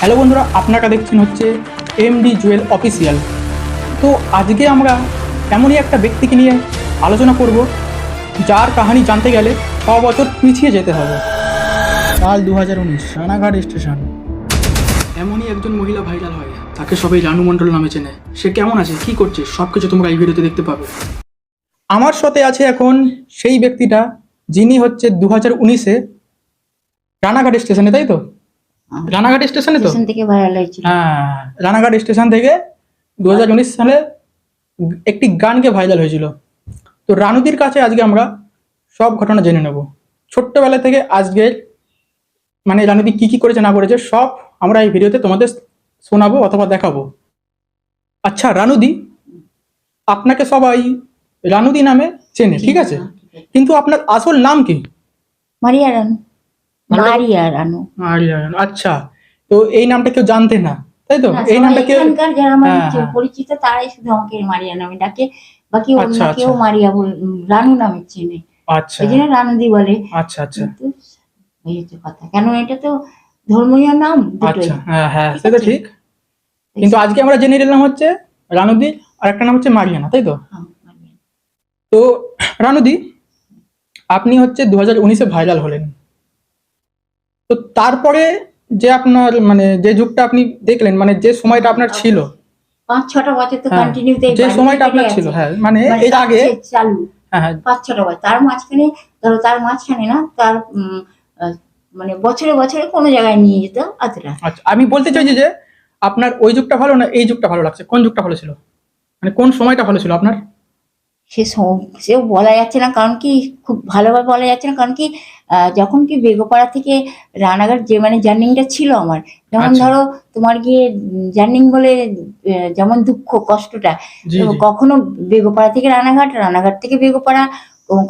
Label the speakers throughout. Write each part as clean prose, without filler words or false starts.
Speaker 1: Hello বন্ধুরা, আপনারা দেখছেন হচ্ছে এমডি জুয়েল অফিসিয়াল। তো আজকে আমরা এমনই একটা ব্যক্তিকে নিয়ে আলোচনা করব যার কাহিনী জানতে গেলে 6 বছর পিছিয়ে যেতে হবে। সাল 2019, রানাঘাট স্টেশন। এমনই একজন মহিলা ভাইরাল হয়, তাকে সবাই রানু মণ্ডল নামে চেনে। সে কেমন আছে, কি করছে, সব কিছু তোমরা এই ভিডিওতে দেখতে পাবে। আমার সাথে আছে এখন সেই ব্যক্তিটা, যিনি হচ্ছে 2019-এ রানাঘাট স্টেশনে, তাই তো? রানাঘাট স্টেশনে তো
Speaker 2: স্টেশন থেকে ভাইরাল হয়েছিল।
Speaker 1: হ্যাঁ, রানাঘাট স্টেশন থেকে 2019 সালে একটি গানকে ভাইরাল হয়েছিল। তো রানুদির কাছে আজকে আমরা সব ঘটনা জেনে নেব, ছোট্টবেলা থেকে আজকের, মানে রানুদি কি কি করেছে না করেছে সব আমরা এই ভিডিওতে তোমাদের শোনাবো অথবা দেখাবো। আচ্ছা রানুদি, আপনাকে সবাই রানুদি নামে চেনে, ঠিক আছে? কিন্তু আপনার আসল নাম কি?
Speaker 2: মারিয়া রানু। মারিয়া রানু।
Speaker 1: মারিয়া রানু, আচ্ছা। তো এই নামটা কেউ জানতে না, তাই তো?
Speaker 2: না,
Speaker 1: এই
Speaker 2: সবাই
Speaker 1: নামটা কেউ,
Speaker 2: এখানকার যারা আমার
Speaker 1: হ্যাঁ, হ্যাঁ।
Speaker 2: পরিচিত তারাই শুধু আমাকে মারিয়া নামে ডাকে, বাকি অন্য
Speaker 1: আচ্ছা,
Speaker 2: কেউ
Speaker 1: আচ্ছা।
Speaker 2: মারিয়া রানু নামে চেনে।
Speaker 1: আচ্ছা,
Speaker 2: এই জন্য রানুদি বলে।
Speaker 1: আচ্ছা, আচ্ছা,
Speaker 2: কিন্তু এই হচ্ছে কথা, কেন এটা তো ধর্মীয় নাম দুটোই।
Speaker 1: আচ্ছা, হ্যাঁ, হ্যাঁ,
Speaker 2: ঠিক
Speaker 1: সে তো
Speaker 2: আছে?
Speaker 1: ঠিক। কিন্তু আজকে আমরা জেনে নিলাম হচ্ছে রানুদি, আর একটা নাম হচ্ছে মারিয়ানা, তাই তো?
Speaker 2: হ্যাঁ, মারিয়া।
Speaker 1: তো রানুদি, আপনি হচ্ছে 2019-এ ভাইরাল হলেন। তো তারপরে যে আপনার মানে যে যুগটা আপনি দেখলেন, মানে যে সময়টা আপনার ছিল,
Speaker 2: 5-6টা বছর তো
Speaker 1: হ্যাঁ,
Speaker 2: কন্টিনিউতে
Speaker 1: যে সময়টা আপনার ছিল, হ্যাঁ, মানে এর আগে,
Speaker 2: চালু
Speaker 1: হ্যাঁ, হ্যাঁ,
Speaker 2: 5-6টা বছর। তার মাঝখানে না, তার মানে বছরে বছরে কোনো জায়গায় নিয়ে যেত অতটা।
Speaker 1: আচ্ছা। আমি বলতে চাইছি যে আপনার ওই যুগটা ভালো না এই যুগটা ভালো লাগছে, কোন যুগটা ভালো ছিল, মানে কোন সময়টা ভালো ছিল আপনার?
Speaker 2: সেও বলা যাচ্ছে না, কারণ কি খুব ভালোভাবে বলা যাচ্ছে না, কারণ কি যখন কি বেগোপাড়া থেকে রানাঘাট যে মানে জার্নিংটা ছিল আমার, যেমন
Speaker 1: আচ্ছা।
Speaker 2: ধরো তোমার গিয়ে জার্নিং বলে যেমন দুঃখ কষ্টটা,
Speaker 1: জি,
Speaker 2: তো
Speaker 1: জি।
Speaker 2: কখনো বেগোপাড়া থেকে রানাঘাট, রানাঘাট থেকে বেগোপাড়া,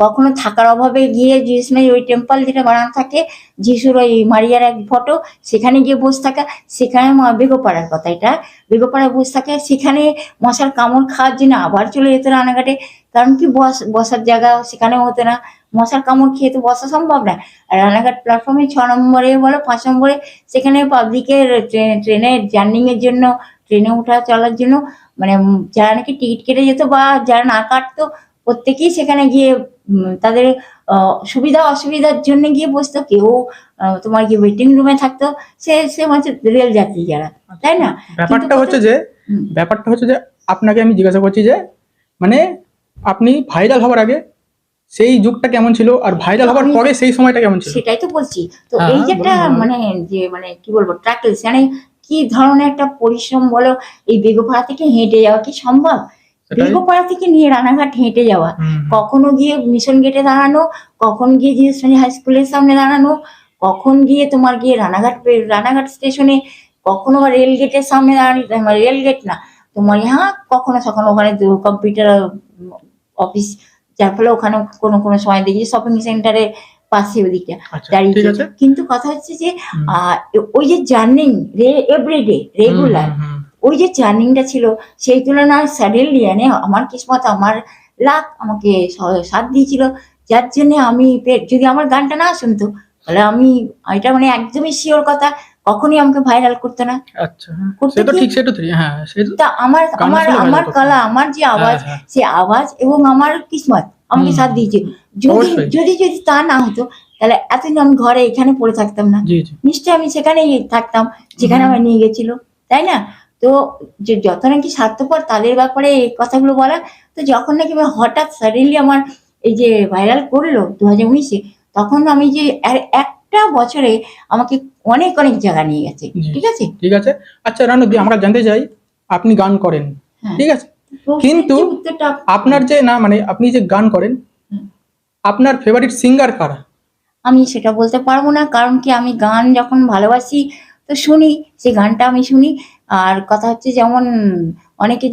Speaker 2: কখনো থাকার অভাবে গিয়ে যিশুমের ওই টেম্পল যেটা বানানো থাকে, যিশুর ওই মারিয়ার এক ফটো, সেখানে গিয়ে বসে থাকা। সেখানে বেগোপাড়ার কথা এটা, বেগোপাড়ায় বসে থাকে, সেখানে মশার কামড় খাওয়ার জন্য আবার চলে যেত রানাঘাটে, কারণ কি বসার জায়গা সেখানেও হতো না, মশার কামড় খেয়ে তো বসা সম্ভব না। আর রানাঘাট প্ল্যাটফর্মে 6 নম্বরে বলো 5 নম্বরে, সেখানে পাবলিকের ট্রেনের জার্নিং এর জন্য, ট্রেনে ওঠা চলার জন্য, মানে যারা নাকি টিকিট কেটে যেত বা যারা না কাটতো, প্রত্যেকেই সেখানে গিয়ে তাদের সুবিধা অসুবিধার জন্য গিয়ে বসতো। কেউ তোমার গিয়ে ওয়েটিং রুমে থাকতো, সে হচ্ছে রেল যাত্রী যারা, তাই না?
Speaker 1: ব্যাপারটা হচ্ছে যে, ব্যাপারটা হচ্ছে যে আপনাকে আমি জিজ্ঞাসা করছি যে মানে আপনি ভাইরাল হওয়ার আগে সেই যুগটা কেমন ছিল, আর ভাইরাল হওয়ার পরে সেই সময়টা কেমন ছিল?
Speaker 2: সেটাই তো বলছি। তো
Speaker 1: হ্যাঁ,
Speaker 2: এই যে একটা
Speaker 1: বলুন, বলুন।
Speaker 2: মানে কি বলবো, ট্রাকেলস মানে কি ধরনের একটা পরিশ্রম বলো, এই বেগোপাড়া থেকে হেঁটে যাওয়া কি সম্ভব?
Speaker 1: সেটাই।
Speaker 2: বেগোপাড়া থেকে নিয়ে রানাঘাট হেঁটে যাওয়া, কখনো গিয়ে মিশন গেটে দাঁড়ানো, কখন গিয়ে জিএসএস হাই স্কুলের সামনে দাঁড়ানো, কখন গিয়ে তোমার গিয়ে রানাঘাট স্টেশনে, কখনো বা রেল গেটের সামনে দাঁড়ানো, রেল গেট না তোমার, হ্যাঁ, কখনো সখনো ওখানে কম্পিউটার অফিস, যার ফলে ওখানে কোনো কোনো সময় দেখি শপিং সেন্টারে পাশে ওদিকটা
Speaker 1: আচ্ছা, ঠিক
Speaker 2: দাঁড়িয়ে।
Speaker 1: আছে।
Speaker 2: কিন্তু কথা হচ্ছে যে ওই যে জার্নিং এভরিডে রেগুলার, ওই যে জার্নিংটা ছিল, সেই তুলনায় সাডেনলি আমার কিসমত, আমার লাক আমাকে সাথ দিয়েছিল, যার জন্য আমি যদি আমার গানটা না শুনতো, তাহলে আমি এটা মানে একদমই শিওর কথা, কখনই আমাকে ভাইরাল করতো না।
Speaker 1: আচ্ছা, সে তো ঠিক, সে তো ঠিক, হ্যাঁ, সে তো
Speaker 2: তা আমার
Speaker 1: গান
Speaker 2: আমার
Speaker 1: শুনে
Speaker 2: আমার
Speaker 1: viral করতো।
Speaker 2: কলা, আমার যে আওয়াজ,
Speaker 1: হ্যাঁ, হ্যাঁ,
Speaker 2: সে আওয়াজ এবং আমার কিসমত আমাকে সাথ দিয়েছে। যদি
Speaker 1: অবশ্যই।
Speaker 2: যদি যদি তা না হতো, তাহলে এতদিন আমি ঘরে এখানে পড়ে থাকতাম না,
Speaker 1: জি, জি।
Speaker 2: নিশ্চয়ই আমি সেখানেই থাকতাম যেখানে আমার নিয়ে গেছিল, তাই না? তো যে যত নাকি স্বার্থপর তাদের ব্যাপারে এই কথাগুলো বলা, তো যখন নাকি আমার হঠাৎ সাডেনলি আমার এই যে ভাইরাল করলো 2019-এ, তখন আমি যে একটা বছরে আমাকে অনেক অনেক জায়গা নিয়ে গেছে,
Speaker 1: জি,
Speaker 2: ঠিক আছে?
Speaker 1: ঠিক আছে। আচ্ছা রানুদি, আমরা জানতে চাই, আপনি গান করেন,
Speaker 2: হ্যাঁ।
Speaker 1: ঠিক আছে?
Speaker 2: প্রশ্নের
Speaker 1: কিন্তু
Speaker 2: যে উত্তরটা
Speaker 1: আপনার যে না মানে আপনি যে গান করেন, আপনার ফেভারিট সিঙ্গার কারা?
Speaker 2: আমি সেটা বলতে পারবো না, কারণ কি আমি গান যখন ভালোবাসি তো শুনি, সেই গানটা আমি শুনি। আর কথা হচ্ছে যেমন অনেকে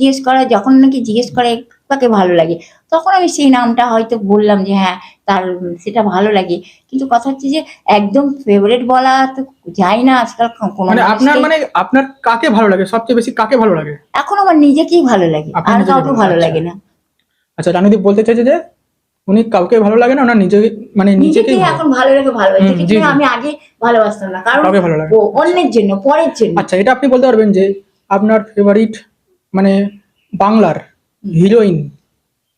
Speaker 2: যখন নাকি জিজ্ঞেস করে কাকে ভালো লাগে, তখন আমি সেই নামটা হয়তো বললাম যে হ্যাঁ, তার সেটা ভালো লাগে। কিন্তু কথা হচ্ছে যে একদম ফেভারিট বলা তো যায় না আজকাল কোনো
Speaker 1: মানে আপনার
Speaker 2: মানুষকে।
Speaker 1: মানে আপনার কাকে ভালো লাগে, সবচেয়ে বেশি কাকে ভালো লাগে?
Speaker 2: এখন আমার নিজেকেই ভালো লাগে,
Speaker 1: আপনার
Speaker 2: আর
Speaker 1: নিজেকে
Speaker 2: কাউকে
Speaker 1: ভালো
Speaker 2: ভালো
Speaker 1: লাগে,
Speaker 2: লাগে
Speaker 1: আচ্ছা।
Speaker 2: না।
Speaker 1: আচ্ছা রানুদি বলতে চাইছে যে উনি কাউকে ভালো লাগে না, ওনার নিজেকে মানে
Speaker 2: নিজেকে
Speaker 1: নিজেকেই
Speaker 2: এখন ভালো লাগে ভালোবাসে,
Speaker 1: হুম,
Speaker 2: কিন্তু
Speaker 1: জি, জি।
Speaker 2: আমি আগে ভালোবাসতাম না, কারণ
Speaker 1: কাউকে ভালো লাগে
Speaker 2: ও
Speaker 1: না।
Speaker 2: অন্যের জন্য, পরের জন্য।
Speaker 1: আচ্ছা, এটা আপনি বলতে পারবেন যে আপনার ফেভারিট মানে বাংলার হিরোইন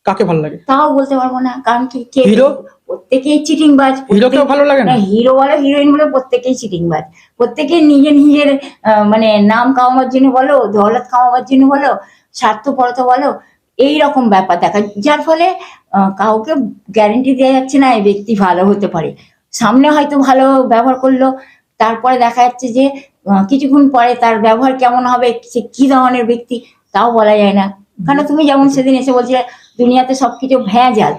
Speaker 1: কাকে ভালো লাগে?
Speaker 2: তাও বলতে পারবো না, কারণ কি কে
Speaker 1: হিরো?
Speaker 2: প্রত্যেকেই চিটিংবাজ।
Speaker 1: হিরোকেও ভালো লাগে না?
Speaker 2: হিরো বলো হিরোইন বলো প্রত্যেকেই চিটিংবাজ। প্রত্যেকেই নিজের নিজের মানে নাম কামাবার জন্য বলো, দৌলত কামাবার জন্য বলো, স্বার্থপরতা বলো, এইরকম ব্যাপার দেখা, যার ফলে কাউকে গ্যারেন্টি দেওয়া যাচ্ছে না এই ব্যক্তি ভালো হতে পারে। সামনে হয়তো ভালো ব্যবহার করলো, তারপরে দেখা যাচ্ছে যে কিছুক্ষণ পরে তার ব্যবহার কেমন হবে, সে কি ধরনের ব্যক্তি তাও বলা যায় না। কারণ তুমি যেমন সেদিন এসে বলছিলে দুনিয়াতে সবকিছু ভেজাল,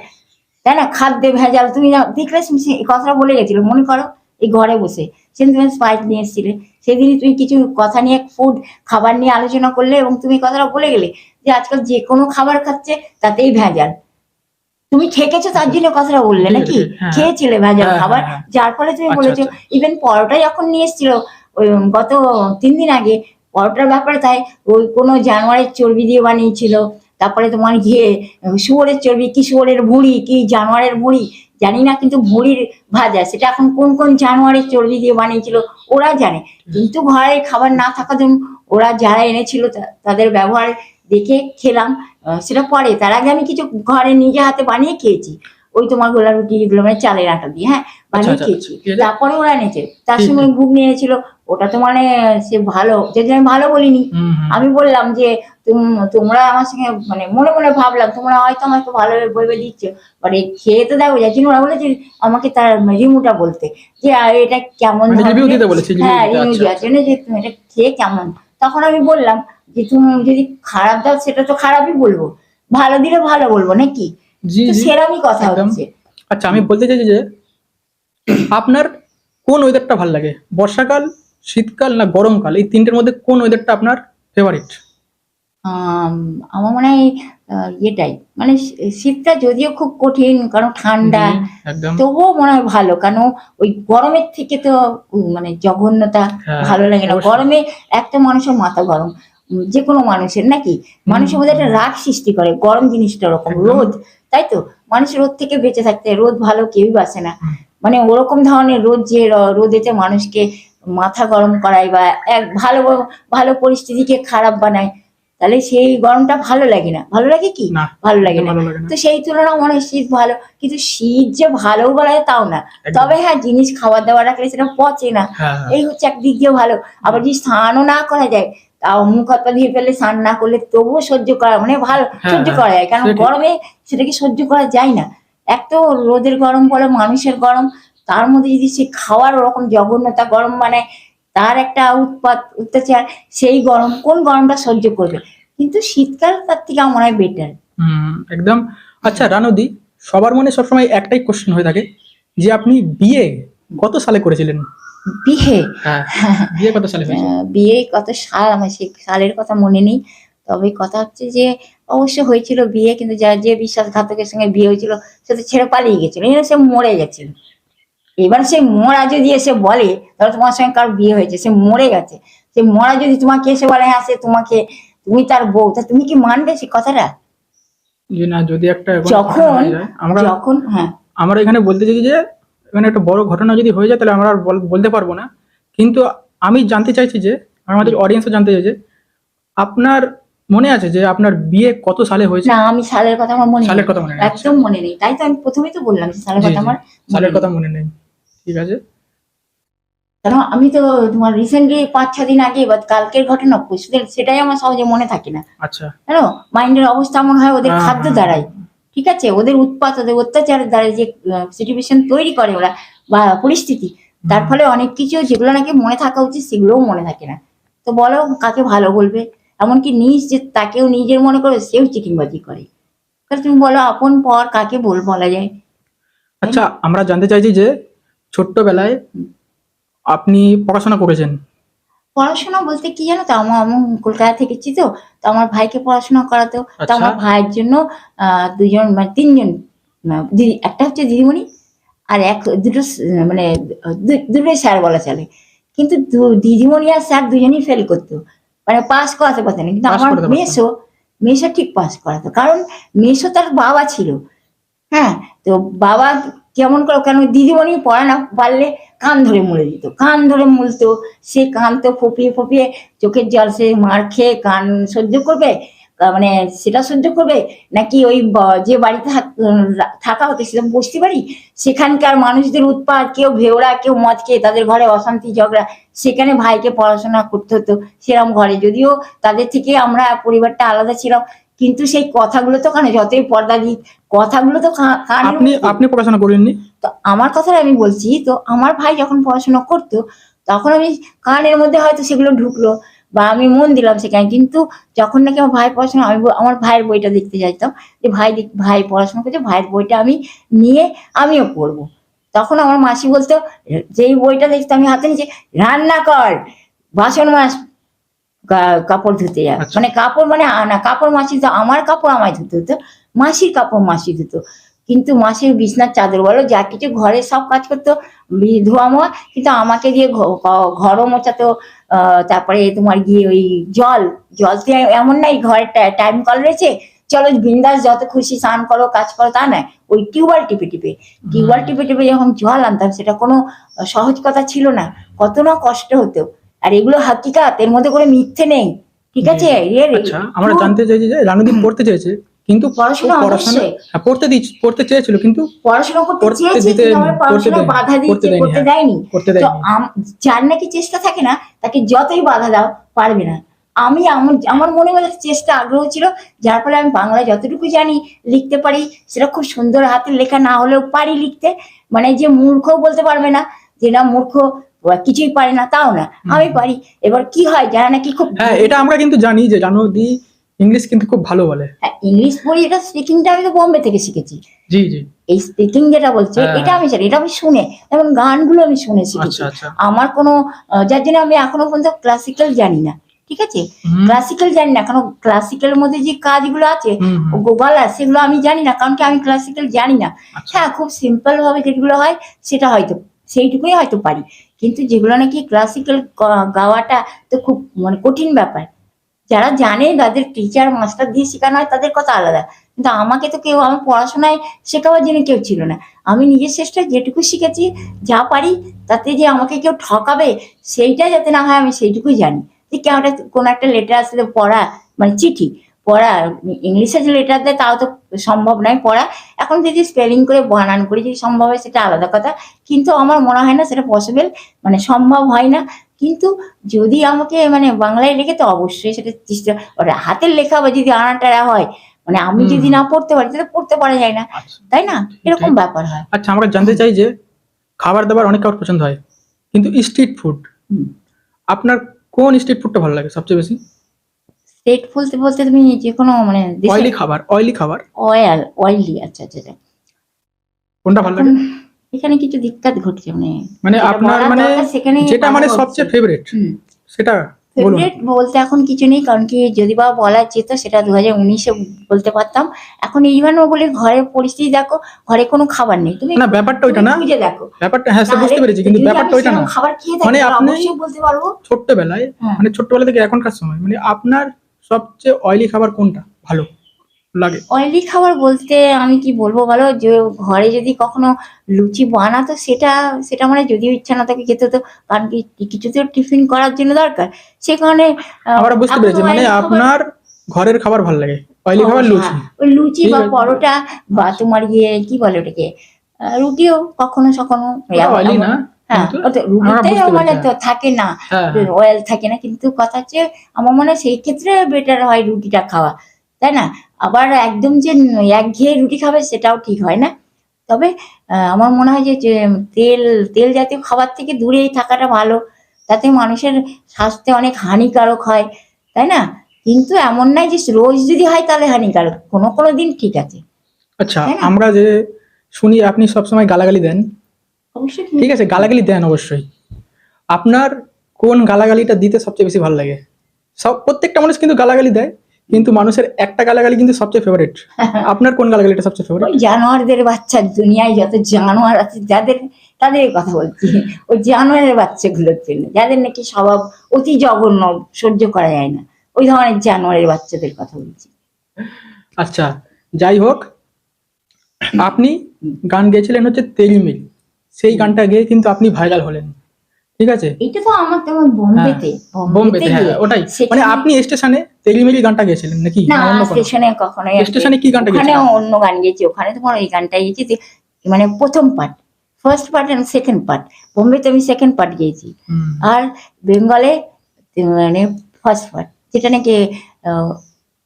Speaker 2: তাই না? খাদ্যে ভেজাল, তুমি দেখলে এই কথাটা বলে গেছিল, মনে করো এই ঘরে বসে সেদিন তুমি স্পাইস নিয়ে এসেছিলে, সেদিনই তুমি কিছু কথা নিয়ে ফুড খাবার নিয়ে আলোচনা করলে এবং তুমি কথাটা বলে গেলে যে আজকাল যে কোনো খাবার খাচ্ছে তাতেই ভেজাল। তুমি ঠেকেছো তার জন্য কথাটা বললে নাকি?
Speaker 1: হ্যাঁ।
Speaker 2: খেয়েছিলে ভেজাল
Speaker 1: হ্যাঁ,
Speaker 2: খাবার,
Speaker 1: হ্যাঁ, হ্যাঁ।
Speaker 2: যার ফলে তুমি
Speaker 1: আচ্ছা,
Speaker 2: বলেছো।
Speaker 1: আচ্ছা।
Speaker 2: ইভেন পরোটা যখন নিয়ে এসেছিল ওই গত 3 দিন আগে, পরোটার ব্যাপারে তাই ওই কোনো জানোয়ারের চর্বি দিয়ে বানিয়েছিল, তারপরে তোমার ঘিয়ে শুয়োরের চর্বি, কি শুয়োরের ভুঁড়ি, কি জানোয়ারের ভুঁড়ি জানি না, কিন্তু ভুঁড়ির ভাজা, সেটা এখন কোন কোন জানোয়ারের চর্বি দিয়ে বানিয়েছিল ওরা জানে। কিন্তু ঘরে খাবার না থাকার জন্য ওরা যারা এনেছিল তাদের ব্যবহার দেখে খেলাম। সেটা পরে, তার আগে আমি কিছু ঘরে নিজে হাতে বানিয়ে খেয়েছি, ওই তোমার গোলা রুটি এগুলো মানে চালের আটা দিয়ে, হ্যাঁ, বানিয়ে
Speaker 1: আচ্ছা,
Speaker 2: খেয়েছি।
Speaker 1: ঠিক আছে।
Speaker 2: তারপরে ওরা এনেছে, তার
Speaker 1: ঠিক
Speaker 2: সঙ্গে
Speaker 1: আছে।
Speaker 2: ঘুগনি এনেছিল, ওটা তো মানে সে ভালো, যদি আমি ভালো বলিনি।
Speaker 1: হুম, হুম।
Speaker 2: আমি বললাম যে তোমরা আমার সঙ্গে মানে মনে মনে ভাবলাম তোমরা হয়তো আমাকে ভালো ভেবে দিচ্ছ, বাট এই খেয়ে তো দেখো যাচ্ছি। ওরা বলেছে আমাকে তার রিমুটা বলতে যে এটা কেমন
Speaker 1: মানে রিভিউ
Speaker 2: ধরনের,
Speaker 1: দিতে বলেছে, রিভিউ
Speaker 2: হ্যাঁ
Speaker 1: দিতে।
Speaker 2: রিমু
Speaker 1: আচ্ছা,
Speaker 2: দেওয়ার
Speaker 1: আচ্ছা।
Speaker 2: জন্য, যে তুমি এটা খেয়ে কেমন। তখন আমি বললাম যে তুমি যদি খারাপ দাও সেটা তো খারাপই বলবো, ভালো দিলে ভালো বলবো নাকি?
Speaker 1: জি,
Speaker 2: তো
Speaker 1: জি।
Speaker 2: সেরামই কথা
Speaker 1: একদম।
Speaker 2: হচ্ছে।
Speaker 1: আচ্ছা, আমি বলতে চাইছি যে আপনার কোন ওয়েদারটা ভালো লাগে? বর্ষাকাল, শীতকাল না গরমকাল? এই তিনটের মধ্যে কোন ওয়েদারটা আপনার ফেভারিট?
Speaker 2: আম আমার মনে হয় ইয়েটাই, মানে শীতটা যদিও খুব কঠিন কারণ ঠান্ডা,
Speaker 1: জি, একদম।
Speaker 2: তবুও মনে হয় ভালো, কারণ ওই গরমের থেকে তো মানে জঘন্যতা
Speaker 1: হ্যাঁ,
Speaker 2: ভালো লাগে না।
Speaker 1: অবশ্যই।
Speaker 2: গরমে একটা মানুষের মাথা গরম, যে কোনো মানুষের নাকি, মানুষের মধ্যে একটা রাগ সৃষ্টি করে গরম জিনিসটা, ওরকম
Speaker 1: একদম।
Speaker 2: রোদ, তাই তো মানুষ রোদ থেকে বেঁচে থাকতে হয়, রোদ ভালো কেউই বাসে না।
Speaker 1: হুম।
Speaker 2: মানে ওরকম ধরনের রোদ যে রোদেতে মানুষকে মাথা গরম করায় বা এক ভালো ভালো পরিস্থিতিকে খারাপ বানায়, তাহলে সেই গরমটা ভালো লাগে না। ভালো লাগে কি?
Speaker 1: না,
Speaker 2: ভালো লাগে
Speaker 1: একদম
Speaker 2: না।
Speaker 1: ভালো লাগে না।
Speaker 2: তো সেই তুলনায় মনে হয় শীত ভালো, কিন্তু শীত যে ভালো বলা যায় তাও না।
Speaker 1: একদম।
Speaker 2: তবে হ্যাঁ, জিনিস খাবার দাবার রাখলে সেটা পচে না,
Speaker 1: হ্যাঁ, হ্যাঁ।
Speaker 2: এই হচ্ছে একদিক দিয়ে ভালো। আবার যদি স্নানও না করা যায়, তাও মুখ হাত পা ধুয়ে ফেললে, স্নান না করলে তবুও সহ্য করা মানে ভালো,
Speaker 1: হ্যাঁ,
Speaker 2: সহ্য
Speaker 1: হ্যাঁ,
Speaker 2: করা যায়, কারণ
Speaker 1: সেটাই।
Speaker 2: গরমে সেটাকে সহ্য করা যায় না। এক তো রোদের গরম বলো, মানুষের গরম, তার মধ্যে যদি সে খাওয়ার ওরকম জঘন্যতা গরম, মানে তার একটা উৎপাত অত্যাচার, সেই গরম, কোন গরমটা সহ্য করবে? কিন্তু শীতকাল তার থেকে আমার মনে হয় বেটার।
Speaker 1: একদম। আচ্ছা রানুদি, সবার মনে সবসময় একটাই কোশ্চেন হয়ে থাকে যে আপনি বিয়ে কত সালে করেছিলেন?
Speaker 2: বিয়ে,
Speaker 1: হ্যাঁ, বিয়ে কত সালে হয়েছে?
Speaker 2: বিয়ে কত সাল, আমার সেই সালের কথা মনে নেই। তবে কথা হচ্ছে যে অবশ্য হয়েছিল বিয়ে, কিন্তু যার যে বিশ্বাসঘাতকের সঙ্গে বিয়ে হয়েছিল সে তো ছেড়ে পালিয়ে গেছিল, সে মরে গেছিল। এবার সে মরা যদি এসে বলে তাহলে তোমার সঙ্গে কার বিয়ে হয়েছে, সে মরে গেছে, সে মরা যদি তোমাকে এসে বলে হ্যাঁ সে তোমাকে, তুমি তার বউ, তা তুমি কি মানবে সে কথাটা?
Speaker 1: যে না, যদি একটা এরকম ঘটনা
Speaker 2: যখন
Speaker 1: হয়ে যায়, আমরা
Speaker 2: যখন হ্যাঁ,
Speaker 1: আমরা এখানে বলতে চাই যে এখানে একটা বড় ঘটনা যদি হয়ে যায় তাহলে আমরা আর বলতে পারবো না। কিন্তু আমি জানতে চাইছি যে আমাদের অডিয়েন্সও জানতে চাই যে আপনার মনে আছে যে আপনার বিয়ে কত সালে হয়েছে?
Speaker 2: না আমি সালের কথা আমার মনে
Speaker 1: সালের
Speaker 2: নেই,
Speaker 1: কথা মনে নেই?
Speaker 2: একদম মনে নেই। তাই তো আমি প্রথমেই তো বললাম যে সালের
Speaker 1: জি,
Speaker 2: কথা
Speaker 1: জি।
Speaker 2: আমার
Speaker 1: সালের
Speaker 2: মনে
Speaker 1: কথা
Speaker 2: নেই।
Speaker 1: মনে নেই, ঠিক আছে।
Speaker 2: কারণ আমি তো তোমার রিসেন্টলি 5-6 দিন আগে বা কালকের ঘটনা পরশুদিন, সেটাই আমার সহজে মনে থাকে না।
Speaker 1: আচ্ছা।
Speaker 2: জানো, মাইন্ডের অবস্থা মনে হয় ওদের
Speaker 1: হ্যাঁ,
Speaker 2: খাদ্য
Speaker 1: হ্যাঁ,
Speaker 2: দ্বারাই, ঠিক আছে, ওদের উৎপাত, ওদের অত্যাচারের দ্বারা যে সিচুয়েশন তৈরি করে ওরা বা পরিস্থিতি, তার ফলে অনেক কিছু যেগুলো নাকি মনে থাকা উচিত সেগুলোও মনে থাকে না। তো বলো কাকে ভালো বলবে? এমনকি নিজ যে তাকেও নিজের মনে করে সেও চিটিংবাজি করে। তাহলে তুমি বলো আপন পর কাকে বলা যায়?
Speaker 1: আচ্ছা, আমরা জানতে চাইছি যে ছোট্টবেলায় আপনি পড়াশোনা করেছেন?
Speaker 2: পড়াশোনা বলতে কি জানো তো, আমি কলকাতা থেকেছি, তো আমার ভাইকে পড়াশোনা করাতো। তো
Speaker 1: আচ্ছা।
Speaker 2: আমার ভাইয়ের জন্য দুজন মানে তিনজন, দিদি, একটা হচ্ছে দিদিমণি, আর দুটো মানে দুটোই স্যার বলা চলে। কিন্তু দিদিমণি আর স্যার দুজনেই ফেল করতো, মানে পাস করাতে পারতো না। কিন্তু
Speaker 1: পাস
Speaker 2: আমার
Speaker 1: করাতে পারতেন?
Speaker 2: মেসো ঠিক পাস করাতো, কারণ মেসো তার বাবা ছিল, হ্যাঁ, তো বাবা কেমন করে, কেন দিদিমণি পড়া না পারলে কান ধরে মুলে দিত, কান ধরে মুলতো, সে কান তো ফুপিয়ে ফুপিয়ে চোখের জল, সে মার খেয়ে কান সহ্য করবে, মানে সেটা সহ্য করবে, নাকি ওই যে বাড়িতে থাকা হতো সেটা বসতে পারি, সেখানকার মানুষদের উৎপাত, কেউ ভেওড়া কেউ মদ খেয়ে, তাদের ঘরে অশান্তি ঝগড়া, সেখানে ভাইকে পড়াশোনা করতে হতো সেরকম ঘরে, যদিও তাদের থেকে আমরা পরিবারটা আলাদা ছিলাম, কিন্তু সেই কথাগুলো তো কানে, যতই পর্দা দিই কথাগুলো তো কানে।
Speaker 1: আপনি পড়াশোনা করেননি?
Speaker 2: তো আমার কথাটা আমি বলছি, তো আমার ভাই যখন পড়াশোনা করতো তখন আমি কানের মধ্যে হয়তো সেগুলো ঢুকলো বা আমি মন দিলাম সেখানে, কিন্তু যখন নাকি আমার ভাই পড়াশোনা, আমি আমার ভাইয়ের বইটা দেখতে চাইতাম যে ভাই পড়াশোনা করছে, ভাইয়ের বইটা আমি নিয়ে আমিও পড়বো, তখন আমার মাসি বলতো, যেই বইটা দেখতো আমি হাতে নিচে, রান্না কর, বাসন মাজ, কাপড় ধুতে যা,
Speaker 1: আচ্ছা।
Speaker 2: মানে কাপড় মানে আনা কাপড় মাসি তো, আমার কাপড় আমায় ধুতে হতো, মাসির কাপড় মাসি ধুতো, কিন্তু মাসির বিছনার চাদর বলো যা কিছু ঘরে সব কাজ করতো, ধোয়া মোয়া, কিন্তু আমাকে দিয়ে ঘরও মোছাতো। তারপরে তোমার গিয়ে ওই জল জল তো এমন নাই ঘরে টাইম কল রয়েছে, চলো বিন্দাস যত খুশি স্নান করো কাজ করো, তা নয়, ওই টিউবওয়েল টিপে টিপে যখন জল আনতাম, সেটা কোনো সহজ কথা ছিল না, কত না কষ্ট হতো। আর এগুলো হাকিকাত, এর মধ্যে কোনো মিথ্যে নেই, ঠিক আছে?
Speaker 1: আচ্ছা, আমরা জানতে চাইছি যে রানুদীপ পড়তে চেয়েছে, কিন্তু
Speaker 2: পড়াশোনা অবশ্যই
Speaker 1: হ্যাঁ, পড়তে চেয়েছিল, কিন্তু
Speaker 2: পড়াশোনা করতে
Speaker 1: পড়তে
Speaker 2: চেয়েছে,
Speaker 1: দিতে
Speaker 2: কিন্তু আমার পড়াশোনা
Speaker 1: দেয়নি,
Speaker 2: বাধা দিয়েছে, করতে
Speaker 1: হ্যাঁ,
Speaker 2: দেয়নি।
Speaker 1: করতে
Speaker 2: তো
Speaker 1: দেয়নি।
Speaker 2: যার নাকি চেষ্টা থাকে না, তাকে যতই বাধা দাও পারবে না। আমি আমার মনে মনে চেষ্টা আগ্রহ ছিল, যার ফলে আমি বাংলা যতটুকু জানি লিখতে পারি, সেটা খুব সুন্দর হাতের লেখা না হলেও পারি লিখতে, মানে যে মূর্খ বলতে পারবে না যে না মূর্খ কিছুই পারে না, তাও না, আমি পারি। এবার কি হয়, যারা নাকি খুব,
Speaker 1: হ্যাঁ, এটা আমরা কিন্তু জানি যে রানুদি ইংলিশ কিন্তু খুব ভালো বলে।
Speaker 2: ইংলিশ পড়ি, এটা স্পিকিংটা আমি তো বোম্বে থেকে শিখেছি।
Speaker 1: জি জি।
Speaker 2: এই স্পিকিং যেটা বলছে,
Speaker 1: হ্যাঁ,
Speaker 2: এটা আমি জানি, এটা আমি শুনে, যেমন গানগুলো আমি শুনে শিখেছি।
Speaker 1: আচ্ছা আচ্ছা।
Speaker 2: আমার কোনো যার জন্য আমি এখনো পর্যন্ত ক্লাসিক্যাল জানি না, ঠিক আছে, ক্লাসিক্যাল জানি না, কারণ ক্লাসিক্যালের মধ্যে যে কাজগুলো আছে গলা, সেগুলো আমি জানি না, কারণ কি আমি ক্লাসিক্যাল জানি না। হ্যাঁ, খুব সিম্পল ভাবে যেগুলো হয় সেটা হয়তো সেইটুকুই হয়তো পারি, কিন্তু যেগুলো নাকি ক্লাসিক্যাল গাওয়াটা তো খুব মানে কঠিন ব্যাপার। যারা জানে, তাদের টিচার মাস্টার দিয়ে শেখানো হয়, তাদের কথা আলাদা, কিন্তু আমাকে তো কেউ আমার পড়াশোনায় শেখাবার জন্য কেউ ছিল না, আমি নিজের চেষ্টায় যেটুকু শিখেছি, যা পারি, তাতে যে আমাকে কেউ ঠকাবে সেইটা যাতে না হয়, আমি সেইটুকুই জানি। যে কেউ একটা কোনো একটা লেটার আসলে পড়া, মানে চিঠি পড়া, ইংলিশে যে লেটার দেয় তাও তো সম্ভব নয় পড়া, এখন যদি স্পেলিং করে বানান করে যদি সম্ভব হয় সেটা আলাদা কথা, কিন্তু আমার মনে হয় না সেটা পসিবল, মানে সম্ভব হয় না। কিন্তু যদি আমাকে মানে বাংলায় লিখে, তো অবশ্যই সেটা চেষ্টা, হাতের লেখা বা যদি আনাটারা হয়, মানে আমি যদি না পড়তে পারি তাহলে পড়তে পারা যায় না, তাই না? এরকম ব্যাপার হয়।
Speaker 1: আচ্ছা, আমরা জানতে চাই যে খাবার দাবার অনেক কারোর পছন্দ হয়, কিন্তু স্ট্রিট ফুড, আপনার কোন স্ট্রিট ফুডটা ভালো লাগে সবচেয়ে বেশি?
Speaker 2: স্ট্রিট বলতে বলতে তুমি যে কোনো মানে
Speaker 1: অয়েলি খাবার,
Speaker 2: অয়েলি, আচ্ছা আচ্ছা,
Speaker 1: কোনটা ভালো লাগে?
Speaker 2: এখানে কিছু দিক্কত ঘটছে,
Speaker 1: মানে আপনার মানে যেটা মানে সবচেয়ে ফেভারিট সেটা বলুন।
Speaker 2: ফেভারিট বলতে এখন কিছু নেই, কারণ কি যদি বা বলা যেত সেটা 2019-এ বলতে পারতাম। এখন এই জন্য বলি, ঘরের পরিস্থিতি দেখো, ঘরে কোনো খাবার নেই, তুমি
Speaker 1: না, ব্যাপারটা ওইটা না,
Speaker 2: বুঝে দেখো
Speaker 1: ব্যাপারটা, হ্যাঁ সে বুঝতে পেরেছি, কিন্তু ব্যাপারটা ওইটা না,
Speaker 2: খাবার খেয়ে
Speaker 1: মানে
Speaker 2: থাকি
Speaker 1: আপনি
Speaker 2: অবশ্যই বলতে পারবো।
Speaker 1: ছোট্টবেলায়, মানে ছোট্টবেলা থেকে এখনকার সময়, মানে আপনার সবচেয়ে অয়েলি খাবার কোনটা ভালো লাগে?
Speaker 2: অয়েলি খাবার বলতে আমি কি বলবো বলো, যে ঘরে যদি কখনো লুচি বানাতো, সেটা সেটা মানে যদিও ইচ্ছা না থাকে খেতে হতো, কারণ কি কিছু তো টিফিন করার জন্য দরকার, সে কারণে
Speaker 1: আমরা বুঝতে পেরেছি, মানে আপনার ঘরের খাবার ভালো লাগে, অয়েলি খাবার লুচি,
Speaker 2: ওই লুচি বা পরোটা বা তোমার গিয়ে কি বলে ওটাকে, রুটিও কখনো কখনো,
Speaker 1: অয়েলি না,
Speaker 2: হ্যাঁ রুটিতে মানে তো থাকে না, অয়েল থাকে না, কিন্তু কথা হচ্ছে আমার মনে হয় সেই ক্ষেত্রে বেটার হয় রুটিটা খাওয়া, তাই না? আবার একদম যে একঘেয়ে রুটি খাবে সেটাও ঠিক হয় না, তবে আমার মনে হয় যে তেল তেল জাতীয় খাবার থেকে দূরেই থাকাটা ভালো, তাতে মানুষের স্বাস্থ্যে অনেক হানিকারক হয়, তাই না? কিন্তু এমন নয় যে রোজ যদি হয় তাহলে হানিকারক, কোনো কোনো দিন ঠিক আছে।
Speaker 1: আচ্ছা, আমরা যে শুনি আপনি সবসময় গালাগালি দেন,
Speaker 2: অবশ্যই
Speaker 1: ঠিক আছে, গালাগালি দেন অবশ্যই, আপনার কোন গালাগালিটা দিতে সবচেয়ে বেশি ভালো লাগে? প্রত্যেকটা মানুষ কিন্তু গালাগালি দেয়, কিন্তু মানুষের একটা গালাগালি কিন্তু সবচেয়ে ফেভারিট, আপনার কোন গালাগালিটা সবচেয়ে ফেভারিট?
Speaker 2: ওই জানোয়ারদের বাচ্চা, দুনিয়ায় যত জানোয়ার আছে তাদের কথা বলছি, ওই জানোয়ারের বাচ্চাগুলোর জন্য, যাদের নাকি স্বভাব অতি জঘন্য, সহ্য করা যায় না, ওই ধরনের জানোয়ারের বাচ্চাদের কথা বলছি।
Speaker 1: আচ্ছা, যাই হোক, আপনি গান গেয়েছিলেন হচ্ছে তেলমিল, সেই গানটা গেয়ে কিন্তু আপনি ভাইরাল হলেন, ঠিক আছে?
Speaker 2: এটা তো আমার তেমন বোম্বেতে
Speaker 1: বোম্বেতে, হ্যাঁ ওটাই। মানে
Speaker 2: সেখানে-
Speaker 1: আপনি স্টেশনে তেলমিলি গানটা গেয়েছিলেন নাকি?
Speaker 2: না,
Speaker 1: অন্য কোনো?
Speaker 2: স্টেশনে কখনোই
Speaker 1: স্টেশনে কি গানটা
Speaker 2: ওখানে
Speaker 1: গেয়েছিলেন?
Speaker 2: অন্য গান গেয়েছি, ওখানে তোমার ওই গানটাই গেয়েছি মানে প্রথম part, first part and second part. বোম্বেতে আমি সেকেন্ড পার্ট গেয়েছি,
Speaker 1: হুম,
Speaker 2: আর বেঙ্গলে মানে ফার্স্ট পার্ট, যেটা নাকি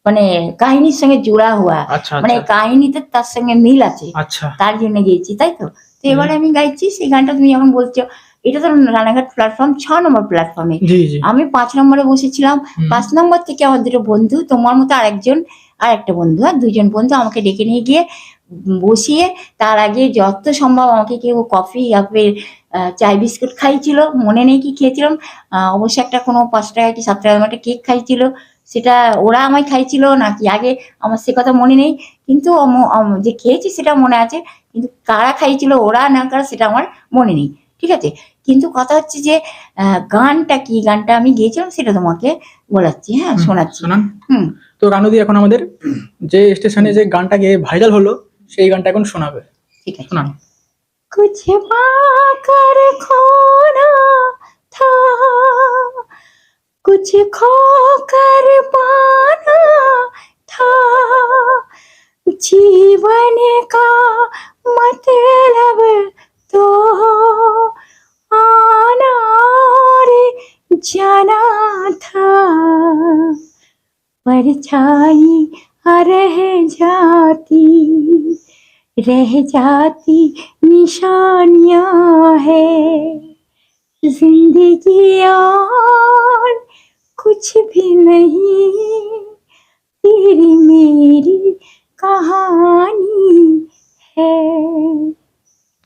Speaker 2: মানে কাহিনীর সঙ্গে জোড়া হওয়া,
Speaker 1: আচ্ছা
Speaker 2: মানে
Speaker 1: আচ্ছা
Speaker 2: কাহিনীতে তার সঙ্গে মিল আছে,
Speaker 1: আচ্ছা।
Speaker 2: তার জন্য গেয়েছি, তাই তো। তো এবারে আমি গাইছি সেই গানটা, তুমি যখন বলছো, এটা তো রানাঘাট প্ল্যাটফর্ম 6 নম্বর প্ল্যাটফর্মে,
Speaker 1: জি জি।
Speaker 2: আমি 5 নম্বরে বসেছিলাম।
Speaker 1: হুম,
Speaker 2: 5 নম্বর থেকে আমার দুটো বন্ধু, তোমার মতো আরেকজন আর একটা বন্ধু, আর দুজন বন্ধু আমাকে ডেকে নিয়ে গিয়ে বসিয়ে, তার আগে যত সম্ভব আমাকে কেউ কফি চাই বিস্কুট খাইছিল, মনে নেই কি খেয়েছিলাম, অবশ্যই একটা কোনো 5 টাকা কি 7 টাকা একটা কেক খাইছিল, সেটা ওরা আমায় খাইছিল নাকি আগে আমার সে কথা মনে নেই, কিন্তু যে খেয়েছি সেটা মনে আছে, কিন্তু কারা খাইছিল ওরা না কারা সেটা আমার মনে নেই, ঠিক আছে। কিন্তু কথা হচ্ছে যে গানটা কি গানটা আমি গেয়েছিলাম সেটা তোমাকে বলাচ্ছি, হ্যাঁ শোনাচ্ছি।
Speaker 1: শোনান।
Speaker 2: হুম,
Speaker 1: তো রানুদি এখন আমাদের যে স্টেশনে যে গানটা গিয়ে ভাইরাল হলো সেই গানটা এখন শোনাবে,
Speaker 2: ঠিক আছে।
Speaker 1: শোনান।
Speaker 2: कुछ पाकर खोना था, कुछ खोकर पाना था, जीवन का मतलब तो आना और जाना था, परछाई रह जाती, रह जाती निशानियां है, जिंदगी और कुछ भी नहीं, तेरी मेरी कहानी है।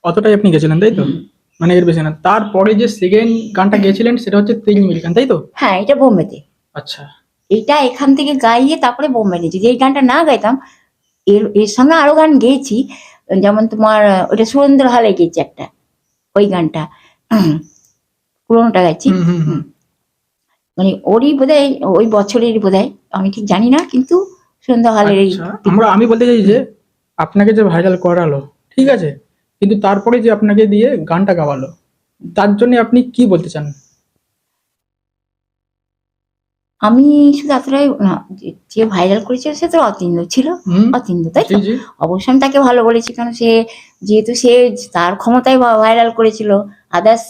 Speaker 1: অতটাই আপনি গেছিলেন তাই তো? মানে এর বেশি না। তারপরে যে সেকেন্ড গানটা গেয়েছিলেন সেটা হচ্ছে তেলমিল গান, তাই তো?
Speaker 2: হ্যাঁ, এটা বোম্বেতে,
Speaker 1: আচ্ছা।
Speaker 2: এটা এখান থেকে গাইয়ে তারপরে বোম্বে নিয়েছি। যদি এই গানটা না গাইতাম, এর সঙ্গে আরো গান গেয়েছি, যেমন তোমার ওটা সুরেন্দ্র হলে গেয়েছি একটা, ওই গানটা পুরোনোটা গাইছি।
Speaker 1: হুম হুম হুম।
Speaker 2: মানে ওরই বোধহয় ওই বছরের বোধহয়, আমি ঠিক জানি না, কিন্তু সুরেন্দ্র হলের এই
Speaker 1: আচ্ছা, আমি বলতে চাই যে আপনাকে যে ভাইরাল করালো, ঠিক আছে, কিন্তু তারপরে যে আপনাকে দিয়ে গানটা গাওয়ালো, তার জন্য আপনি কি বলতে চান?
Speaker 2: আমি শুধু এতটাই না, যে ভাইরাল করেছিল সে তো অতীন্দ্র ছিল,
Speaker 1: হুম,
Speaker 2: অতীন্দ্র, তাই তো।
Speaker 1: জি জি।
Speaker 2: অবশ্যই আমি তাকে ভালো বলেছি, কারণ যেহেতু সে তার ক্ষমতায় ভাইরাল করেছিল, আদার্স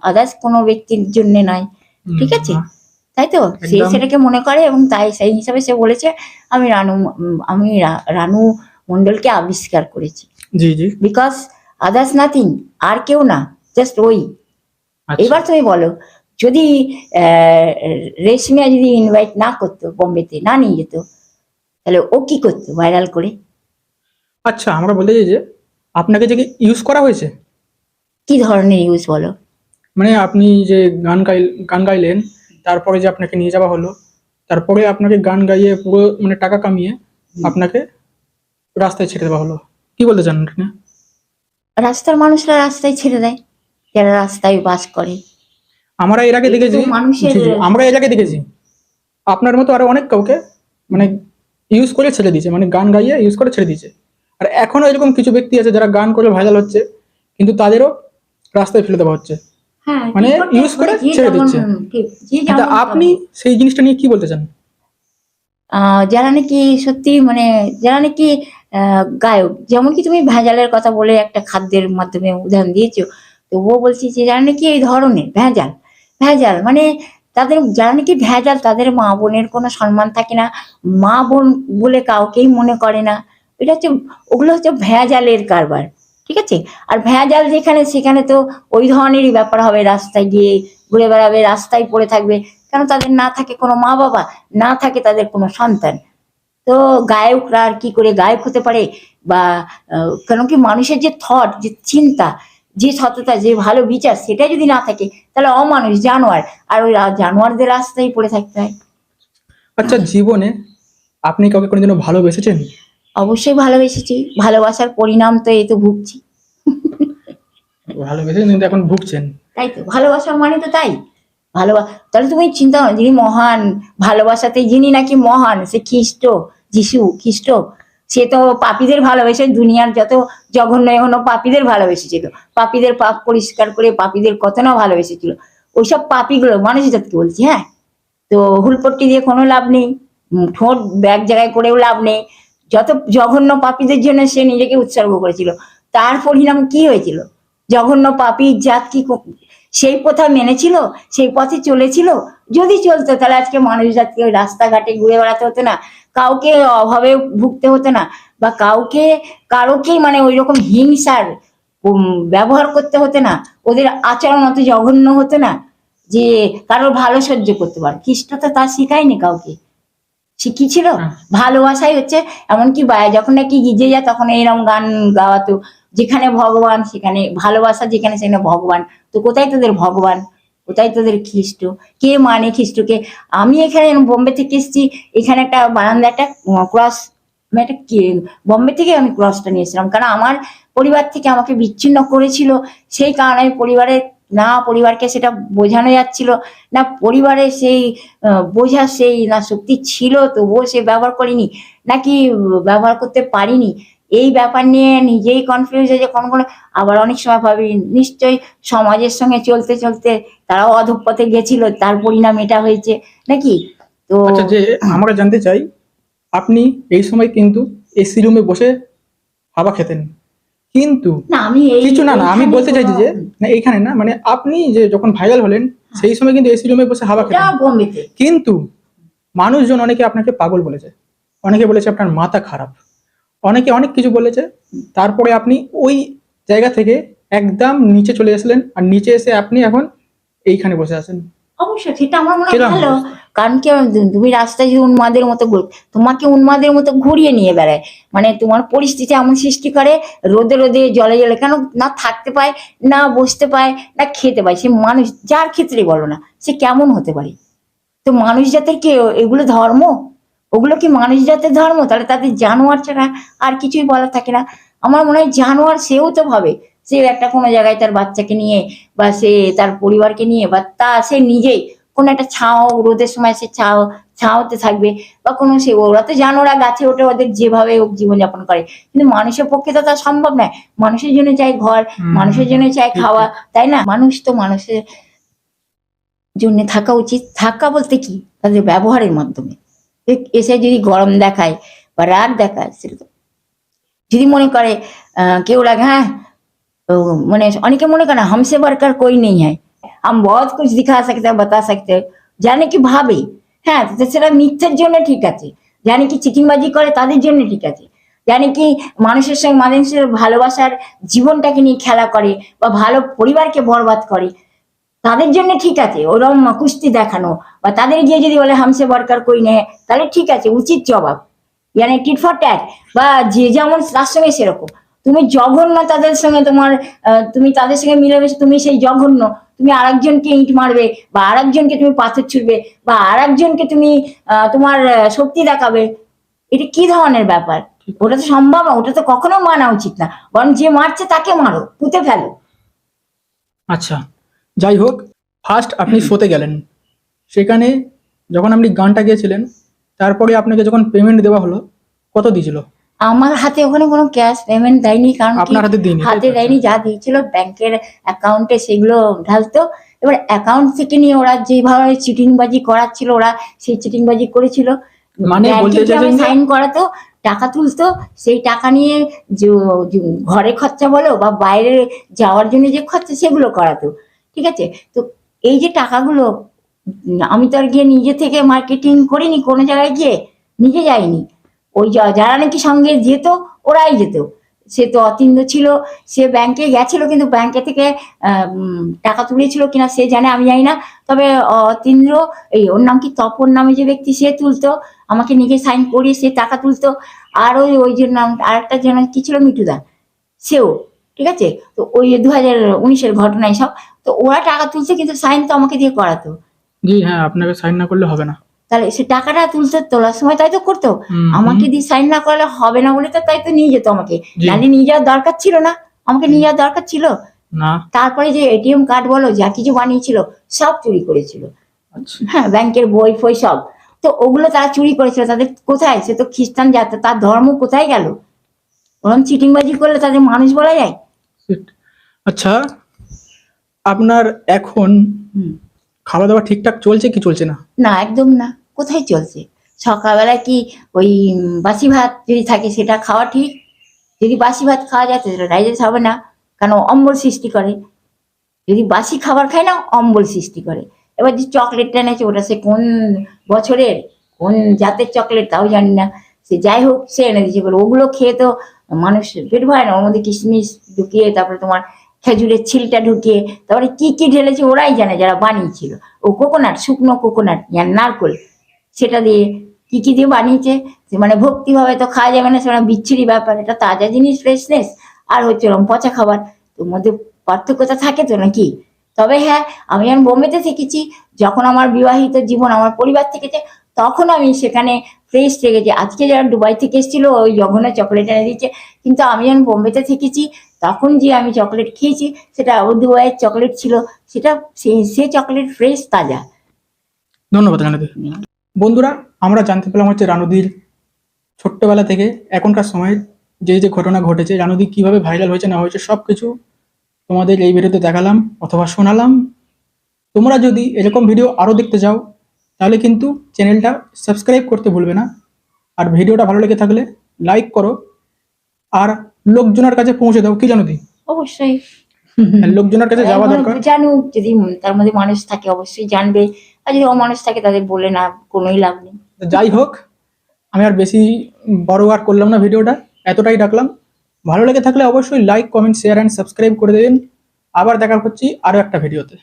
Speaker 2: আদার্স কোনো ব্যক্তির জন্য নয়, ঠিক আছে, তাই তো। সে
Speaker 1: একদম।
Speaker 2: সেটাকে মনে করে, এবং তাই সেই হিসাবে সে বলেছে আমি রানু মণ্ডলকে আবিষ্কার করেছি,
Speaker 1: জি জি।
Speaker 2: বিকজ আদার্স নাথিং, আর কেউ না, জাস্ট ওই।
Speaker 1: আচ্ছা।
Speaker 2: এবার তুমি বলো, যদি রেশমিয়া যদি ইনভাইট না করতো, বোম্বেতে না নিয়ে যেত, তাহলে ও কি করতো ভাইরাল করে?
Speaker 1: আচ্ছা, আমরা বলতে চাই যে আপনাকে যে ইউজ করা হয়েছে,
Speaker 2: কি ধরনের ইউজ বলো?
Speaker 1: মানে আপনি যে গান গাইলেন, তারপরে যে আপনাকে নিয়ে যাওয়া হলো, তারপরে আপনাকে গান গাইয়ে পুরো মানে টাকা কামিয়ে আপনাকে রাস্তায় ছেড়ে দেওয়া হলো, কি বলতে চান এটা নিয়ে?
Speaker 2: রাস্তার মানুষরা রাস্তায় ছেড়ে দেয়, যারা রাস্তায় বাস করে।
Speaker 1: আমরা এর আগে
Speaker 2: এই তো
Speaker 1: দেখেছি,
Speaker 2: মানুষের-
Speaker 1: জি জি, আমরা এর আগে দেখেছি আপনার মতো আরো অনেক কাউকে মানে ইউজ করে ছেড়ে দিয়েছে, মানে গান গাইয়ে ইউজ করে ছেড়ে দিয়েছে। আর এখনো এরকম কিছু ব্যক্তি আছে যারা গান করে ভাইরাল হচ্ছে, কিন্তু তাদেরও রাস্তায় ফেলে দেওয়া হচ্ছে,
Speaker 2: হ্যাঁ,
Speaker 1: মানে
Speaker 2: ঠিক বটে,
Speaker 1: use করে
Speaker 2: যে
Speaker 1: ছেড়ে
Speaker 2: যেমন-
Speaker 1: দিচ্ছে।
Speaker 2: ঠিক, যে
Speaker 1: তা
Speaker 2: যেমন
Speaker 1: আপনি সেই জিনিসটা নিয়ে কি বলতে চান?
Speaker 2: যারা নাকি সত্যি মানে যারা নাকি গায়ক, যেমন কি তুমি ভেজালের কথা বলে একটা খাদ্যের মাধ্যমে উদাহরণ দিয়েছো, তো ও বলছি যে যারা নাকি এই ধরনের ভেজাল, ভেজাল মানে তাদের, যারা নাকি ভেজাল তাদের মা বোনের কোনো সম্মান থাকে না, মা বোন বলে কাউকেই মনে করে না, এটা হচ্ছে, ওগুলো হচ্ছে ভেজালের কারবার, ঠিক আছে। আর ভেজাল যেখানে সেখানে তো ওই ধরনেরই ব্যাপার হবে, রাস্তায় গিয়ে ঘুরে বেড়াবে, রাস্তায় পড়ে থাকবে, কেন তাদের না থাকে কোনো মা বাবা, না থাকে তাদের কোনো সন্তান, তো গায়করা আর কি করে গায়ক হতে পারে? বা কেন কি মানুষের যে থট, যে চিন্তা, যে সততা, যে ভালো বিচার, সেটা যদি না থাকে, তাহলে অমানুষ, জানোয়ার, আর ওই জানোয়ারদের রাস্তায় পড়ে থাকতে হয়।
Speaker 1: আচ্ছা, জীবনে আপনি কাউকে কোনোদিনও ভালোবেসেছেন?
Speaker 2: অবশ্যই ভালোবেসেছি, ভালোবাসার পরিণাম তো এই তো ভুগছি,
Speaker 1: ভালোবেসেছেন কিন্তু এখন ভুগছেন।
Speaker 2: তাই তো, ভালোবাসা মানে তো তাই, তাহলে তুমি চিন্তা করো, যিনি মহান, ভালোবাসাতে যিনি নাকি মহান, সে খ্রিস্ট, যিশু খ্রিস্ট, সে তো পাপীদের ভালোবেসে, দুনিয়ার যত জঘন্য এখনো পাপীদের ভালোবেসেছিল, পাপীদের পাপ পরিষ্কার করে পাপীদের কত না ভালোবেসেছিল। ওইসব পাপীগুলো মানুষ জাতকে বলছি, হ্যাঁ। তো হুলপট্টি দিয়ে কোনো লাভ নেই, ঠোঁট এক জায়গায় করেও লাভ নেই। যত জঘন্য পাপীদের জন্য সে নিজেকে উৎসর্গ করেছিল, তার পরিণাম কি হয়েছিল? জঘন্য পাপী জাত কি সেই প্রথা মেনেছিল? সেই পথে চলেছিল? যদি চলতো তাহলে আজকে মানুষ জাতকে ওই রাস্তাঘাটে ঘুরে বেড়াতে হতো না, কাউকে অভাবে ভুগতে হতো না, বা কারোকেই মানে ওই রকম হিংসার ব্যবহার করতে হতো না, ওদের আচরণ অত জঘন্য হতো না যে কারোর ভালো সহ্য করতে পারে। খ্রিস্ট তো তা শিখায়নি কাউকে, শিখিয়েছিল ভালোবাসাই হচ্ছে। এমনকি যখন নাকি গিজে যায় তখন এইরকম গান গাওয়াতো, যেখানে ভগবান সেখানে ভালোবাসা, যেখানে সেখানে ভগবান। তো কোথায় তোদের ভগবান, কোথায় তোদের খ্রিস্ট? কে মানে খ্রিস্টকে? আমি এখানে বোম্বে থেকে এসেছি, এখানে একটা বারান্দা একটা ক্রস, আমি একটা বোম্বে থেকে আমি ক্রসটা নিয়েছিলাম, কারণ আমার পরিবার থেকে আমাকে বিচ্ছিন্ন করেছিল। সেই কারণে পরিবারকে সেটা বোঝানো যাচ্ছিল না, পরিবারে সেই বোঝার সেই না শক্তি ছিল, তবুও সে ব্যবহার করিনি, নাকি ব্যবহার করতে পারিনি। এই ব্যাপার নিয়ে নিজেই কনফিউজ হয়ে যে কোনো আবার অনেক সময় ভাবি নিশ্চয়ই সমাজের সঙ্গে চলতে চলতে তারাও অধঃপথে গেছিল, তার পরিণাম এটা হয়েছে নাকি। তো
Speaker 1: আচ্ছা, যে আমরা জানতে চাই, আপনি এই সময় কিন্তু এসি রুমে বসে হাওয়া খেতেন, কিন্তু
Speaker 2: না আমি
Speaker 1: কিছু না, আমি বলতে চাইছি যে না এইখানে না, মানে আপনি যে যখন ভাইরাল হলেন সেই সময় কিন্তু এসি রুমে বসে হাওয়া খেতেন,
Speaker 2: বোম্বেতে।
Speaker 1: কিন্তু মানুষজন অনেকে আপনাকে পাগল বলেছে, অনেকে বলেছে আপনার মাথা খারাপ, অনেকে অনেক কিছু বলেছে। তারপরে আপনি ওই জায়গা থেকে একদম নিচে চলে আসলেন, আর নিচে এসে আপনি এখন এইখানে বসে আছেন।
Speaker 2: অবশ্যই সেটা আমার মনে হয়
Speaker 1: কিরকম
Speaker 2: ভালো,
Speaker 1: অবস্থা?
Speaker 2: কারণ কি তুমি রাস্তায় যদি উন্মাদের মতো তোমাকে উন্মাদের মতো ঘুরিয়ে নিয়ে বেড়ায়, মানে তোমার পরিস্থিতি এমন সৃষ্টি করে, রোদে রোদে জলে জলে কেন না থাকতে পায়, না বসতে পায়, না খেতে পায়, সে মানুষ যার ক্ষেত্রে বলো না সে কেমন হতে পারে? তো মানুষ জাতের কি এগুলো ধর্ম? ওগুলো কি মানুষ জাতের ধর্ম? তাহলে তাদের জানোয়ার ছাড়া আর কিছুই বলা থাকে না। আমার মনে হয় জানোয়ার সেও তো ভাবে, সে একটা কোনো জায়গায় তার বাচ্চাকে নিয়ে, বা সে তার পরিবারকে নিয়ে, বা সে নিজেই কোনো একটা রোদের সময় সে ছাওতে থাকবে, বা কোনো ওরা তো জানোয়ার গাছে ওঠে, ওদের যেভাবে জীবনযাপন করে, কিন্তু মানুষের পক্ষে তো তা সম্ভব নয়। মানুষের জন্য চাই ঘর, মানুষের জন্য চাই খাওয়া, তাই না? মানুষ তো মানুষের জন্য থাকা উচিত। থাকা বলতে কি, তাদের ব্যবহারের মাধ্যমে। এসে যদি গরম দেখায় বা রাগ দেখায়, সেটা তো যদি মনে করে কেউ রাগ, হ্যাঁ মানে অনেকে মনে করে না हमसे बढ़कर कोई नहीं है, हम बहुत कुछ दिखा सकते हैं, बता सकते हैं, জানে কি ভাবে, হ্যাঁ সেটা মিথ্যের জন্য ঠিক আছে, জানে কি চিটিংবাজি করে তাদের জন্য ঠিক আছে, জানে কি মানুষের সঙ্গে মানুষের ভালোবাসার জীবনটাকে নিয়ে খেলা করে, বা ভালো পরিবারকে বরবাদ করে, তাদের জন্য ঠিক আছে ওরকম কুস্তি দেখানো, বা তাদের গিয়ে যদি বলে হামসে বরকার কই নেই, তাহলে ঠিক আছে, উচিত জবাব, মানে টিট ফর ট্যাট, বা যে যেমন তার সঙ্গে সেরকম। তুমি জঘন্য তাদের সঙ্গে, তুমি তাদের সঙ্গে মিলেমিশে তুমি সেই জঘন্য, তুমি আরেকজনকে ইট মারবে, বা আরেকজনকে তুমি পাথর ছুড়বে, বা আরেকজনকে তুমি তোমার শক্তি দেখাবে, এটা কি ধরনের ব্যাপার? ওটা তো সম্ভব না, ওটা তো কখনো মানা উচিত না, বরং যে মারছে তাকে মারো, পুঁতে ফেলো।
Speaker 1: আচ্ছা, যাই হোক, ফার্স্ট আপনি শোতে গেলেন, সেখানে যখন আপনি গানটা গেয়েছিলেন, তারপরে আপনাকে যখন পেমেন্ট দেওয়া হলো, কত দিয়েছিল?
Speaker 2: আমার হাতে ওখানে কোনো ক্যাশ পেমেন্ট দেয়নি, কারণ কি
Speaker 1: আপনার হাতে দিইনি?
Speaker 2: হাতে দেয়নি, যা দিয়েছিল ব্যাংকের অ্যাকাউন্টে সেগুলো ঢালতো। এবার অ্যাকাউন্ট থেকে নিয়ে ওরা যেভাবে চিটিংবাজি করাচ্ছিল, ওরা সেই চিটিংবাজি করেছিল।
Speaker 1: মানে বলতে চাইছেন যে
Speaker 2: সাইন করাতো, টাকা তুলতো, সেই টাকা নিয়ে ঘরে খরচা বলো বা বাইরে যাওয়ার জন্য যে খরচা সেগুলো করাতো, ঠিক আছে। তো এই যে টাকাগুলো, আমি তো আর গিয়ে নিজে থেকে মার্কেটিং করিনি কোনো জায়গায় গিয়ে, নিজে যাইনি, ওই যারা নাকি সঙ্গে যেত ওরাই যেত। সে তো অতীন্দ্র ছিল, সে ব্যাংকে গেছিল, কিন্তু ব্যাংকে থেকে টাকা তুলেছিল কিনা সে জানে, আমি জানি না। তবে অতীন্দ্র, ওর নাম কি তপন নামে যে ব্যক্তি, সে তুলতো, আমাকে নিজে সাইন করিয়ে সে টাকা তুলতো। আর ওই যে নাম আরেকটা যেন কি ছিল, মিঠুদা, সেও, ঠিক আছে। তো ওই 2019-এর ঘটনা সব, তো ওরা টাকা তুলছে, কিন্তু সাইন তো আমাকে দিয়ে করাতো।
Speaker 1: জি হ্যাঁ, আপনাকে সাইন না করলে হবে না।
Speaker 2: তাহলে সে টাকাটা তুলতে, তোলার সময় তাই তো করতো, আমাকে দিয়ে সাইন না করলে হবে না বলে তো তাই তো নিয়ে যেত আমাকে, নাহলে নিয়ে যাওয়ার দরকার ছিল না, আমাকে নিয়ে যাওয়ার দরকার ছিল
Speaker 1: না।
Speaker 2: তারপরে যে এটিএম কার্ড বলো যা কিছু বানিয়েছিল সব চুরি করেছিল,
Speaker 1: আচ্ছা,
Speaker 2: হ্যাঁ ব্যাংকের বই ফই সব। তো ওগুলো তারা চুরি করেছিল, তাদের কোথায়? সে তো খ্রিস্টান জাত, তার ধর্ম কোথায় গেল? ওরকম চিটিংবাজি করলে তাদের মানুষ বলা যায়?
Speaker 1: আচ্ছা, আপনার এখন
Speaker 2: হুম।
Speaker 1: খাওয়া দাওয়া ঠিকঠাক চলছে কি চলছে না?
Speaker 2: না, একদম না। কোথায় চলছে? সকালবেলায় কি ওই বাসি ভাত যদি থাকে সেটা খাওয়া ঠিক? যদি বাসি ভাত খাওয়া যায় তো সেটা ডাইজেস্ট হবে না, কারণ অম্বল সৃষ্টি করে। যদি বাসি খাবার খায় না, অম্বল সৃষ্টি করে। এবার যে চকলেটটা এনেছে ওটা সে কোন বছরের, কোন জাতের চকলেট তাও জানি না, সে যাই হোক সে এনে দিয়েছে বলে ওগুলো খেয়ে তো মানুষ পেট ভরে না। ওর মধ্যে কিশমিশ ঢুকিয়ে, তারপরে তোমার খেজুরের ছিলটা ঢুকিয়ে, তারপরে কি কি ঢেলেছে ওরাই জানে যারা বানিয়েছিল। ও কোকোনাট, শুকনো কোকোনাট, নারকোল, সেটা দিয়ে কি কি দিয়ে বানিয়েছে। সে মানে ভক্তিভাবে তো খাওয়া যাবে না, সেটা বিচ্ছিরি ব্যাপার। এটা তাজা জিনিস, ফ্রেশনেস, আর হচ্ছে ওরকম পচা খাবার, তোর মধ্যে পার্থক্যতা থাকে তো নাকি? তবে হ্যাঁ, আমি যখন বোম্বেতে থেকেছি, যখন আমার বিবাহিত জীবন, আমার পরিবার থেকেছে, তখন আমি সেখানে ফ্রেশ থেকেছি। আজকে যারা দুবাই থেকে এসেছিল ওই জঘন্য চকলেট এনে দিচ্ছে, কিন্তু আমি যখন বোম্বেতে থেকেছি তখন যে আমি চকলেট খেয়েছি সেটা দুবাইয়ের চকলেট ছিল, সেটা সে চকলেট ফ্রেশ, তাজা।
Speaker 1: ধন্যবাদ রানুদি। বন্ধুরা, আমরা জানতে পেলাম হচ্ছে রানুদির ছোট্টবেলা থেকে এখনকার সময় যে যে ঘটনা ঘটেছে, রানুদি কিভাবে ভাইরাল হয়েছে না হয়েছে সব কিছু তোমাদের এই ভিডিওতে দেখালাম অথবা শোনালাম। তোমরা যদি এরকম ভিডিও আরও দেখতে চাও তাহলে কিন্তু চ্যানেলটা সাবস্ক্রাইব করতে ভুলবে না। আর ভিডিওটা ভালো লেগে থাকলে লাইক করো আর লোকজনের কাছে পৌঁছে দাও, কি জানুদি?
Speaker 2: অবশ্যই
Speaker 1: লোকজনের কাছে যাওয়া দরকার।
Speaker 2: জানুক, যদি তার মধ্যে মানুষ থাকে অবশ্যই জানবে, আর যদি অমানুষ থাকে তাদের বলে না কোনোই লাভ নেই।
Speaker 1: যাই হোক, আমি আর বেশি বড় আর করলাম না ভিডিওটা, এতটাই ডাকলাম। ভালো লেগে থাকলে অবশ্যই like, comment, share and subscribe করে দেবেন। আবার দেখা হচ্ছে আরও একটা ভিডিওতে।